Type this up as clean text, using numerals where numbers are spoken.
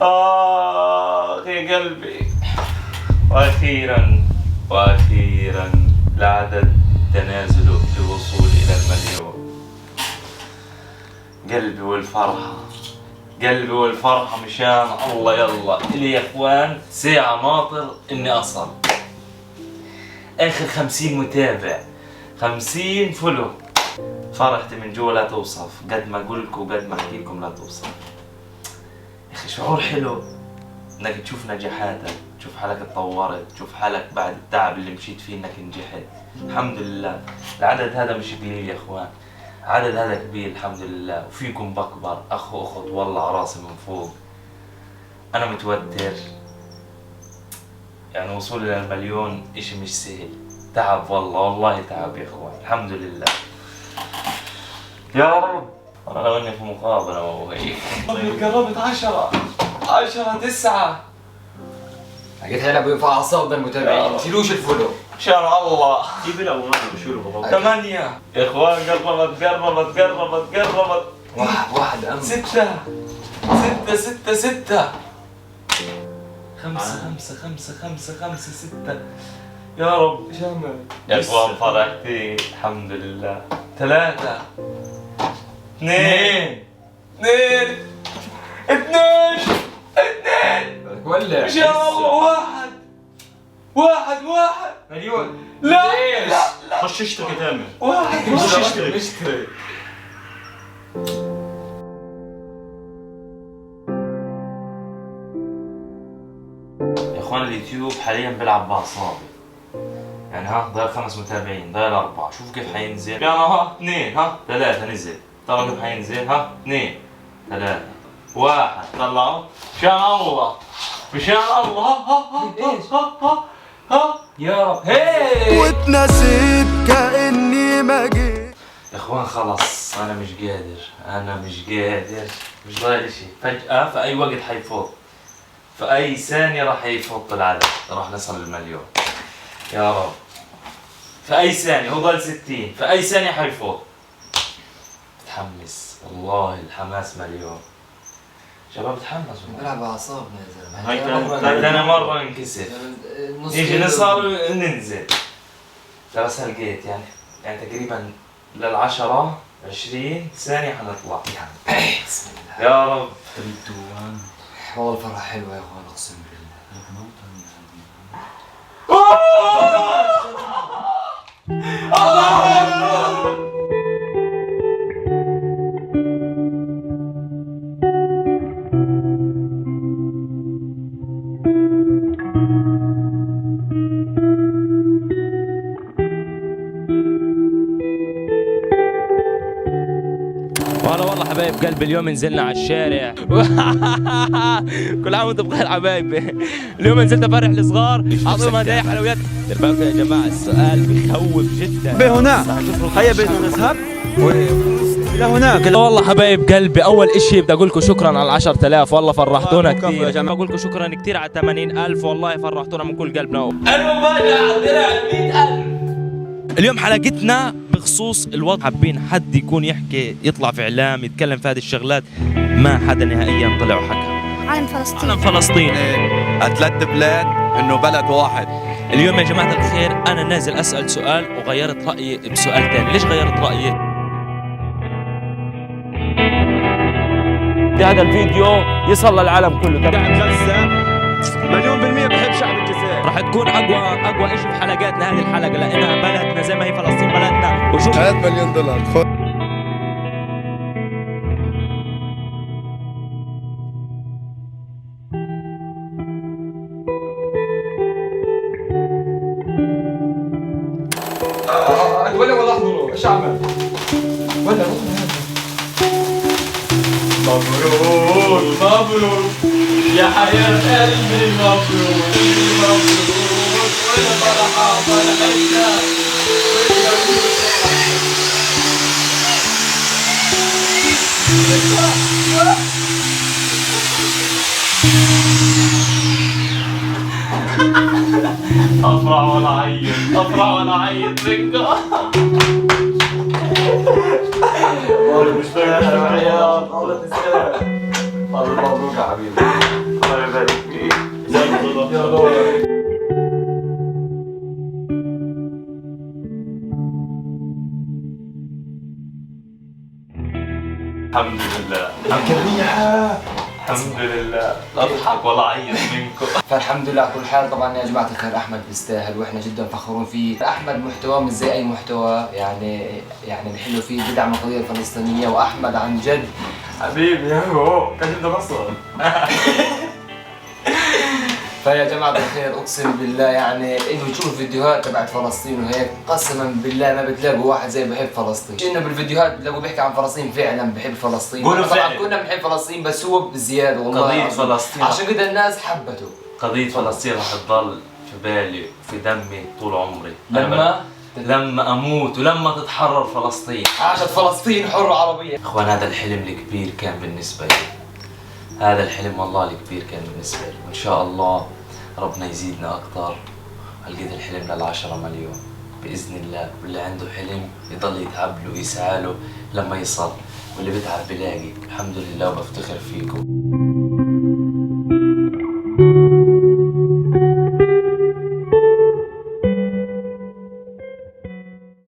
يا قلبي. وأخيرا العدد تنازل للوصول إلى المليون. قلبي والفرحة مشان الله. يلا إلي يا إخوان ساعة ناطر إني أصل آخر 50 متابع، 50 فولو. فرحتي من جوا لا توصف، قد ما أقولكم وقد ما أحكيلكم لا توصف. يا أخي شعور حلو إنك تشوف نجاحاتك، تشوف حالك اتطورت، تشوف حالك بعد التعب اللي مشيت فيه إنك نجحت. الحمد لله. العدد هذا مش قليل يا إخوان، عدد هذا كبير الحمد لله، وفيكم بكبر أخ وأخت والله عراسي من فوق. أنا متوتر، يعني وصول إلى المليون إشي مش سهل، تعب والله تعب يا إخوان. الحمد لله يا رب. أنا لو إني في مقابلة وهيك قربت 10 9. لقيت حيلك بينفع أعصاب المتابعين، ما تشيلوش الفولو. إن شاء الله. جيب لها ونحن بشيله 8 يا إخوان. قربت. واحد أمر 6 5 6 يا رب. يا إخوان فرحتي الحمد لله. 3 2 ولا إن شاء الله. 1 مليون. لا خش اشترك تامر. 1 خش اشترك. يا اخوان اليوتيوب حاليا بيلعب باعصابي، يعني ضايل 5 متابعين، ضايل 4. شوفوا كيف حينزل. يلا 2 3 نزل. طبعا كيف حينزل 2 3 1. طلعوا مشان الله يا رب. هي واتنسيت كأني ما جيت. يا اخوان خلص انا مش قادر، مش ضايل اشي. فجأة في اي وقت حيفوت، في اي ثانية راح يفوت العدد، راح نصل المليون يا رب. في اي ثانية، هو ضل 60، في اي ثانية حيفوت. متحمس والله، الحماس مليون. شباب تحمسوا. بلعب أعصابنا يا هاي زلمة. أنا مرة ننكسر، نيجي نصل وننزل. لا بس هلقيت يعني تقريبا لل10 20 ثانية حنطلع. بسم الله يا رب. 3 2 1. والله الفرحة حلوة يا اخوان اقسم بالله. والله حبايب قلبي اليوم نزلنا على الشارع. كل عام وانتم بخير حبايبي. اليوم نزلت افرح الصغار، اعطيهم هدايا حلويات. بالكم يا جماعه السؤال بخوف جدا. بهنا هيا بنا نذهب الى هناك. والله حبايب قلبي اول اشي بدي اقول لكم شكرا على 10,000 والله فرحتونا كثير. اقول لكم شكرا كثير على 80,000 والله فرحتونا من كل قلبنا. المفاجأة درع 100,000. اليوم حلقتنا بخصوص الوضع، حابين حد يكون يحكي يطلع في اعلام يتكلم في هذه الشغلات، ما حدا نهائيا طلع وحكى. عن فلسطين 3 بلاد انه بلد واحد. اليوم يا جماعة الخير أنا نازل أسأل سؤال وغيرت رأيي بسؤال ثاني. ليش غيرت رأيي؟ هذا الفيديو يصل للعالم كله. شعب غزة 100% بحب شعب الجزائر. راح تكون أقوى شيء في حلقاتنا هذه الحلقة، لأنها بلدنا زي ما هي فلسطين بلدنا. وشوف هات $1,000,000 خذ. ولا احضروا ايش اعمل؟ ولا مبروك يا حياة قلبي، مبروك والفرحة فرحتنا. أفرح وأنا أعيط رجع. والله مش فاهم. والله تستاهل. والله مبروك يا حبيبي. الحمد لله الحمد لله لا اضحك ولا اعيط منكم. فالحمد لله على كل حال. طبعا يا جماعه الخير احمد بيستاهل واحنا جدا فخورين فيه. احمد محتواه مش زي اي محتوى، يعني الحلو فيه بدعم القضيه الفلسطينيه، واحمد عن جد حبيبي يا هو كان ده نصر. فيا جماعة الخير اقسم بالله يعني انه تشوفوا الفيديوهات تبعت فلسطين وهيك قسما بالله ما بتلاقوا واحد زي بحب فلسطين. مش انه بالفيديوهات بتلاقوا بيحكي عن فلسطين فعلا بحب فلسطين. قولوا طبعا فعلا. كنا بنحب فلسطين بس هو بزيادة والله قضية العظيم. فلسطين عشان كده الناس حبته. قضية فلسطين رح تضل في بالي وفي دمي طول عمري لما اموت ولما تتحرر فلسطين. عاشت فلسطين حرة عربية. اخوان هذا الحلم الكبير كان بالنسبة لي، هذا الحلم والله الكبير كان بالنسبة لي، وان شاء الله ربنا يزيدنا اكثر. هلقيت الحلم لل10 مليون باذن الله، واللي عنده حلم يضل يتعب له ويسعى له لما يصل، واللي بتعب بلاقي. الحمد لله وبفتخر فيكم.